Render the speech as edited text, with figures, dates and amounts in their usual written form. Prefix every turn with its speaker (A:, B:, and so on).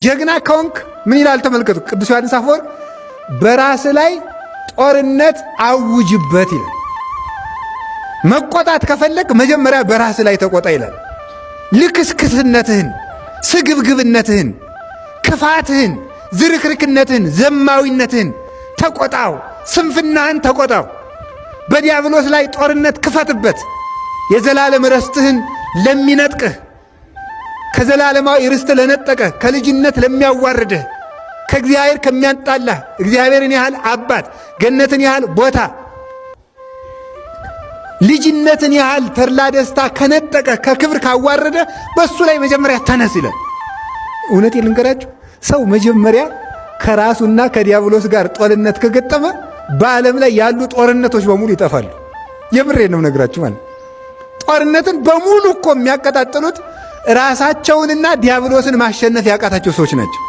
A: ጀግና ከሆንክ ምን ይላል ተመልከቱ። ቅዱስ ዮሐንስ አፈወርቅ በራስ ላይ ጦርነት አውጅበት ይላል። መቆጣት ከፈለክ መጀመሪያ በራስ ላይ ተቆጣ ይላል። ልክስክስነትህን፣ ስግብግብነትህን፣ ክፋትህን፣ ዝርክርክነትህን፣ ዘማዊነትህን ተቆጣው። ስንፍናህን ተቆጣው። በዲያብሎስ ላይ ጦርነት ክፈትበት። የዘላለም ርስትህን ለሚነጥቅህ፣ ከዘላለማዊ ርስት ለነጠቀ፣ ከልጅነት ለሚያዋርድህ፣ ከእግዚአብሔር ከሚያጣላህ፣ እግዚአብሔርን ያህል አባት፣ ገነትን ያህል ቦታ፣ ልጅነትን ያህል ተድላ ደስታ ከነጠቀ፣ ከክብር ካዋረደ በሱ ላይ መጀመሪያ ተነስ ይላል። እውነቴን ልንገራችሁ፣ ሰው መጀመሪያ ከራሱና ከዲያብሎስ ጋር ጦርነት ከገጠመ በዓለም ላይ ያሉ ጦርነቶች በሙሉ ይጠፋሉ። የምሬን ነው ነግራችሁ ማለት። ጦርነትን በሙሉ እኮ የሚያቀጣጥሉት ራሳቸውንና ዲያብሎስን ማሸነፍ ያቃታቸው ሰዎች ናቸው።